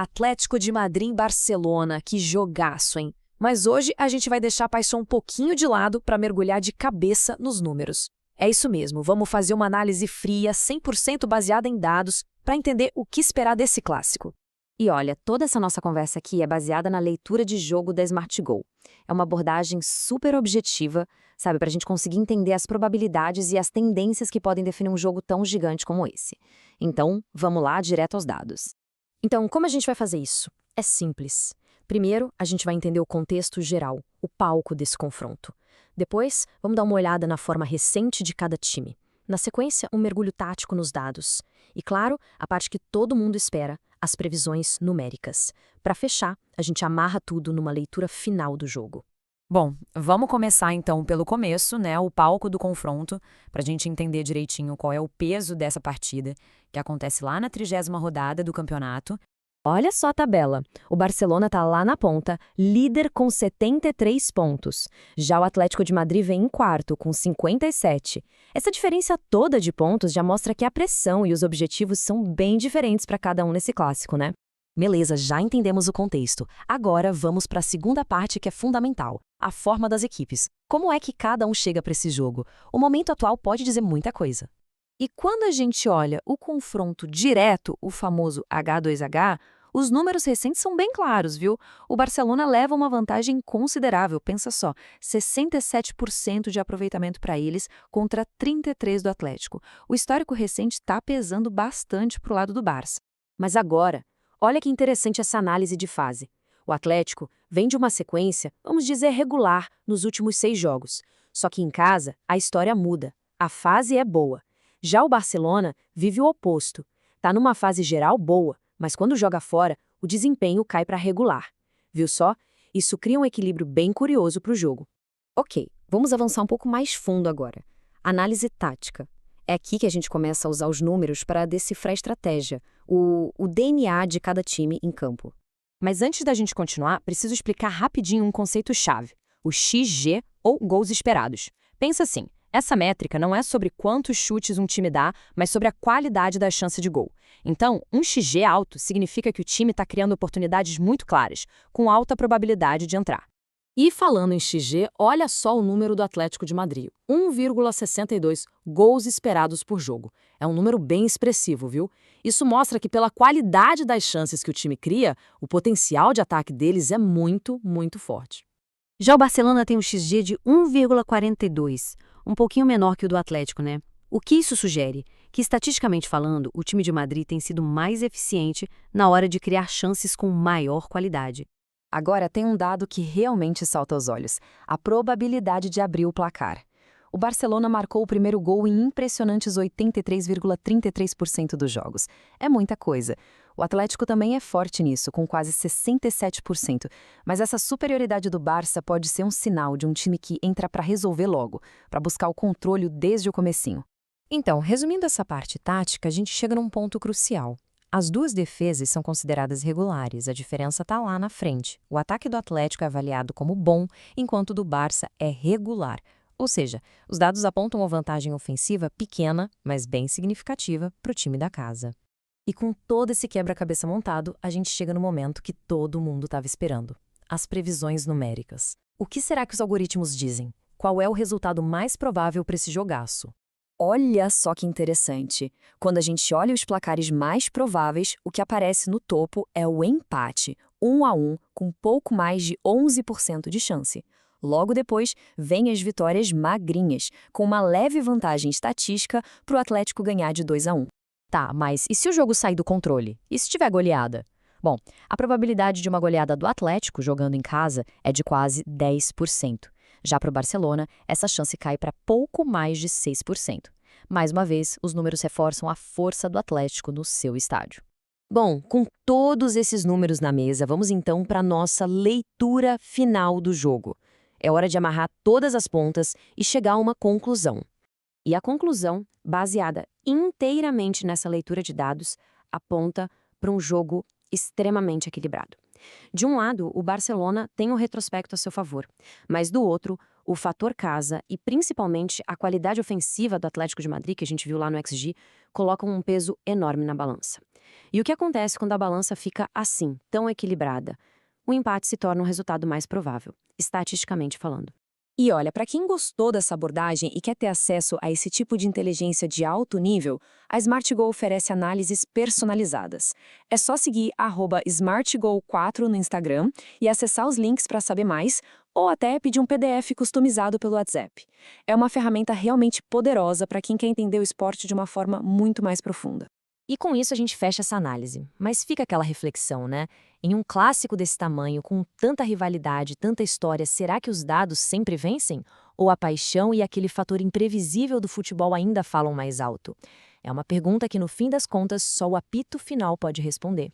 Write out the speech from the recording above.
Atlético de Madrid em Barcelona, que jogaço, hein? Mas hoje a gente vai deixar a paixão um pouquinho de lado para mergulhar de cabeça nos números. É isso mesmo, vamos fazer uma análise fria, 100% baseada em dados, para entender o que esperar desse clássico. E olha, toda essa nossa conversa aqui é baseada na leitura de jogo da Smart Go. É uma abordagem super objetiva, sabe, para a gente conseguir entender as probabilidades e as tendências que podem definir um jogo tão gigante como esse. Então, vamos lá, direto aos dados. Então, como a gente vai fazer isso? É simples. Primeiro, a gente vai entender o contexto geral, o palco desse confronto. Depois, vamos dar uma olhada na forma recente de cada time. Na sequência, um mergulho tático nos dados. E, claro, a parte que todo mundo espera, as previsões numéricas. Para fechar, a gente amarra tudo numa leitura final do jogo. Bom, vamos começar então pelo começo, né, o palco do confronto, para a gente entender direitinho qual é o peso dessa partida, que acontece lá na 30ª rodada do campeonato. Olha só a tabela. O Barcelona está lá na ponta, líder com 73 pontos. Já o Atlético de Madrid vem em quarto, com 57. Essa diferença toda de pontos já mostra que a pressão e os objetivos são bem diferentes para cada um nesse clássico, né? Beleza, já entendemos o contexto. Agora vamos para a segunda parte que é fundamental, a forma das equipes. Como é que cada um chega para esse jogo? O momento atual pode dizer muita coisa. E quando a gente olha o confronto direto, o famoso H2H, os números recentes são bem claros, viu? O Barcelona leva uma vantagem considerável, pensa só, 67% de aproveitamento para eles contra 33% do Atlético. O histórico recente está pesando bastante para o lado do Barça. Mas agora, olha que interessante essa análise de fase. O Atlético vem de uma sequência, vamos dizer, regular, nos últimos 6 jogos. Só que em casa, a história muda. A fase é boa. Já o Barcelona vive o oposto. Está numa fase geral boa, mas quando joga fora, o desempenho cai para regular. Viu só? Isso cria um equilíbrio bem curioso para o jogo. Ok, vamos avançar um pouco mais fundo agora. Análise tática. É aqui que a gente começa a usar os números para decifrar a estratégia, o DNA de cada time em campo. Mas antes da gente continuar, preciso explicar rapidinho um conceito-chave, o XG ou gols esperados. Pensa assim, essa métrica não é sobre quantos chutes um time dá, mas sobre a qualidade da chance de gol. Então, um XG alto significa que o time está criando oportunidades muito claras, com alta probabilidade de entrar. E falando em XG, olha só o número do Atlético de Madrid, 1,62 gols esperados por jogo. É um número bem expressivo, viu? Isso mostra que pela qualidade das chances que o time cria, o potencial de ataque deles é muito, muito forte. Já o Barcelona tem um XG de 1,42, um pouquinho menor que o do Atlético, né? O que isso sugere? Que, estatisticamente falando, o time de Madrid tem sido mais eficiente na hora de criar chances com maior qualidade. Agora tem um dado que realmente salta aos olhos, a probabilidade de abrir o placar. O Barcelona marcou o primeiro gol em impressionantes 83,33% dos jogos. É muita coisa. O Atlético também é forte nisso, com quase 67%. Mas essa superioridade do Barça pode ser um sinal de um time que entra para resolver logo, para buscar o controle desde o comecinho. Então, resumindo essa parte tática, a gente chega num ponto crucial. As duas defesas são consideradas regulares, a diferença está lá na frente. O ataque do Atlético é avaliado como bom, enquanto o do Barça é regular. Ou seja, os dados apontam uma vantagem ofensiva pequena, mas bem significativa para o time da casa. E com todo esse quebra-cabeça montado, a gente chega no momento que todo mundo estava esperando. As previsões numéricas. O que será que os algoritmos dizem? Qual é o resultado mais provável para esse jogaço? Olha só que interessante. Quando a gente olha os placares mais prováveis, o que aparece no topo é o empate, 1-1, com pouco mais de 11% de chance. Logo depois, vem as vitórias magrinhas, com uma leve vantagem estatística para o Atlético ganhar de 2-1. Tá, mas e se o jogo sair do controle? E se tiver goleada? Bom, a probabilidade de uma goleada do Atlético jogando em casa é de quase 10%. Já para o Barcelona, essa chance cai para pouco mais de 6%. Mais uma vez, os números reforçam a força do Atlético no seu estádio. Bom, com todos esses números na mesa, vamos então para a nossa leitura final do jogo. É hora de amarrar todas as pontas e chegar a uma conclusão. E a conclusão, baseada inteiramente nessa leitura de dados, aponta para um jogo extremamente equilibrado. De um lado, o Barcelona tem um retrospecto a seu favor, mas do outro, o fator casa e, principalmente, a qualidade ofensiva do Atlético de Madrid, que a gente viu lá no XG, colocam um peso enorme na balança. E o que acontece quando a balança fica assim, tão equilibrada? O empate se torna um resultado mais provável, estatisticamente falando. E olha, para quem gostou dessa abordagem e quer ter acesso a esse tipo de inteligência de alto nível, a SmartGo oferece análises personalizadas. É só seguir @smartgo4 no Instagram e acessar os links para saber mais, ou até pedir um PDF customizado pelo WhatsApp. É uma ferramenta realmente poderosa para quem quer entender o esporte de uma forma muito mais profunda. E com isso a gente fecha essa análise. Mas fica aquela reflexão, né? Em um clássico desse tamanho, com tanta rivalidade, tanta história, será que os dados sempre vencem? Ou a paixão e aquele fator imprevisível do futebol ainda falam mais alto? É uma pergunta que, no fim das contas, só o apito final pode responder.